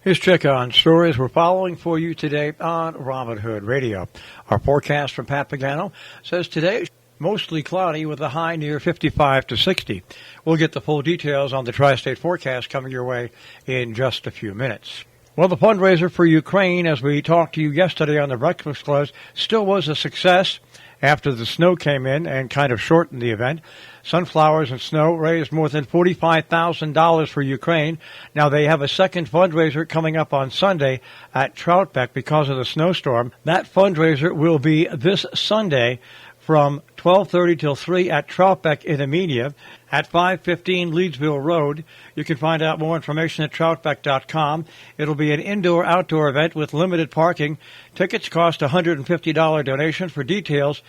Here's check on stories we're following for you today on Robin Hood Radio. Our forecast from Pat Pagano says today mostly cloudy with a high near 55 to 60. We'll get the full details on the tri-state forecast coming your way in just a few minutes. Well, the fundraiser for Ukraine, as we talked to you yesterday on the Breakfast Club, still was a success after the snow came in and kind of shortened the event. Sunflowers and Snow raised more than $45,000 for Ukraine. Now they have a second fundraiser coming up on Sunday at Troutbeck because of the snowstorm. That fundraiser will be this Sunday from 12:30 till 3 at Troutbeck in Amelia at 515 Leedsville Road. You can find out more information at troutbeck.com. It'll be an indoor-outdoor event with limited parking. Tickets cost a $150 donation. For details,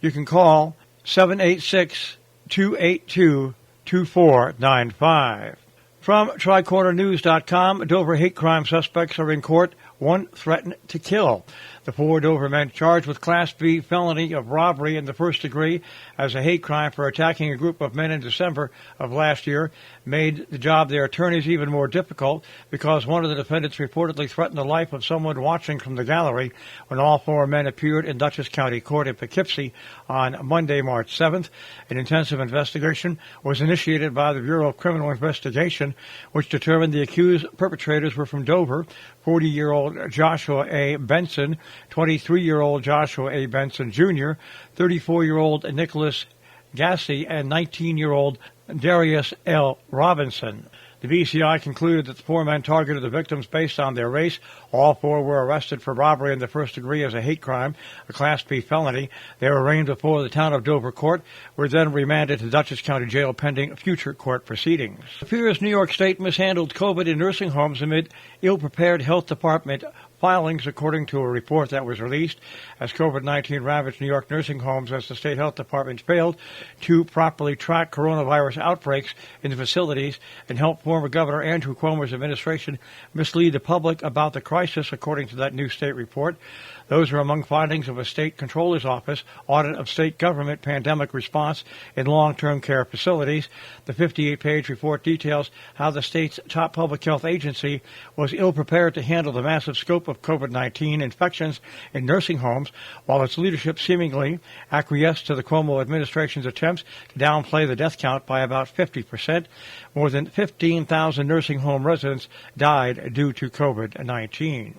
you can call 786-282-2495. From TricornerNews.com, Dover hate crime suspects are in court. One threatened to kill. The 4 Dover men charged with Class B felony of robbery in the first degree as a hate crime for attacking a group of men in December of last year made the job of their attorneys even more difficult because one of the defendants reportedly threatened the life of someone watching from the gallery when all 4 men appeared in Dutchess County Court in Poughkeepsie on Monday, March 7th. An intensive investigation was initiated by the Bureau of Criminal Investigation, which determined the accused perpetrators were from Dover: 40-year-old Joshua A. Benson, 23-year-old Joshua A. Benson Jr., 34-year-old Nicholas Gassi, and 19-year-old Darius L. Robinson. The BCI concluded that the 4 men targeted the victims based on their race. All 4 were arrested for robbery in the first degree as a hate crime, a Class B felony. They were arraigned before the Town of Dover Court, were then remanded to Dutchess County Jail pending future court proceedings. It appears New York State mishandled COVID in nursing homes amid ill-prepared health department filings, according to a report that was released, as COVID-19 ravaged New York nursing homes as the state health department failed to properly track coronavirus outbreaks in the facilities and help former Governor Andrew Cuomo's administration mislead the public about the crisis, according to that new state report. Those are among findings of a state controller's office audit of state government pandemic response in long-term care facilities. The 58-page report details how the state's top public health agency was ill-prepared to handle the massive scope of COVID-19 infections in nursing homes, while its leadership seemingly acquiesced to the Cuomo administration's attempts to downplay the death count by about 50%. More than 15,000 nursing home residents died due to COVID-19.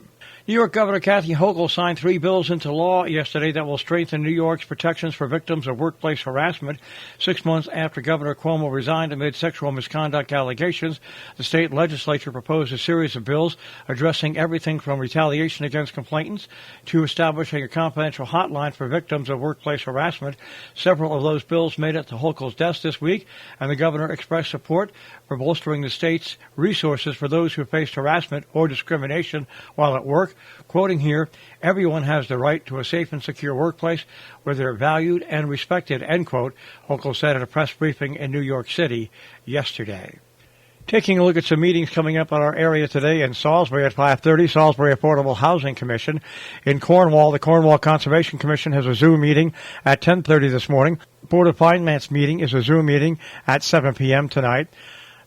New York Governor Kathy Hochul signed 3 bills into law yesterday that will strengthen New York's protections for victims of workplace harassment. 6 months after Governor Cuomo resigned amid sexual misconduct allegations, the state legislature proposed a series of bills addressing everything from retaliation against complainants to establishing a confidential hotline for victims of workplace harassment. Several of those bills made it to Hochul's desk this week, and the governor expressed support for bolstering the state's resources for those who faced harassment or discrimination while at work. Quoting here, "Everyone has the right to a safe and secure workplace where they're valued and respected," end quote, Hochul said at a press briefing in New York City yesterday. Taking a look at some meetings coming up in our area today in Salisbury at 5:30, Salisbury Affordable Housing Commission. In Cornwall, the Cornwall Conservation Commission has a Zoom meeting at 10:30 this morning. Board of Finance meeting is a Zoom meeting at 7 p.m. tonight.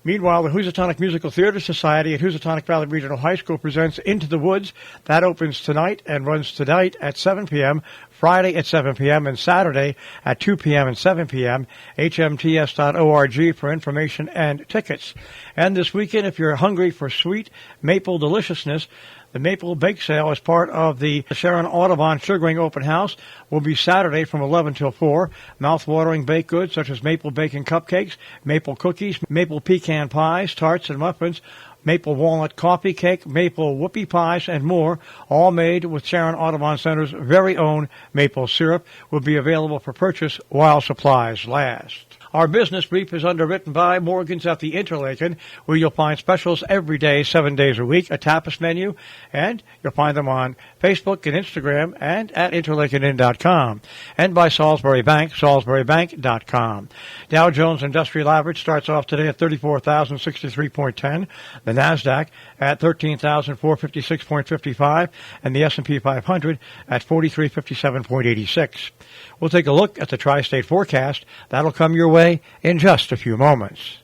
Meanwhile, the Housatonic Musical Theater Society at Housatonic Valley Regional High School presents Into the Woods. That opens tonight and runs tonight at 7 p.m., Friday at 7 p.m., and Saturday at 2 p.m. and 7 p.m. hmts.org for information and tickets. And this weekend, if you're hungry for sweet maple deliciousness, the Maple Bake Sale as part of the Sharon Audubon Sugaring Open House will be Saturday from 11 till 4. Mouth-watering baked goods such as maple bacon cupcakes, maple cookies, maple pecan pies, tarts and muffins, maple walnut coffee cake, maple whoopie pies, and more, all made with Sharon Audubon Center's very own maple syrup, will be available for purchase while supplies last. Our business brief is underwritten by Morgan's at the Interlaken, where you'll find specials every day, 7 days a week, a tapas menu, and you'll find them on Facebook and Instagram and at interlakenin.com. And by Salisbury Bank, salisburybank.com. Dow Jones Industrial Average starts off today at 34,063.10. The NASDAQ at 13,456.55, and the S&P 500 at 4357.86. We'll take a look at the tri-state forecast. That'll come your way in just a few moments.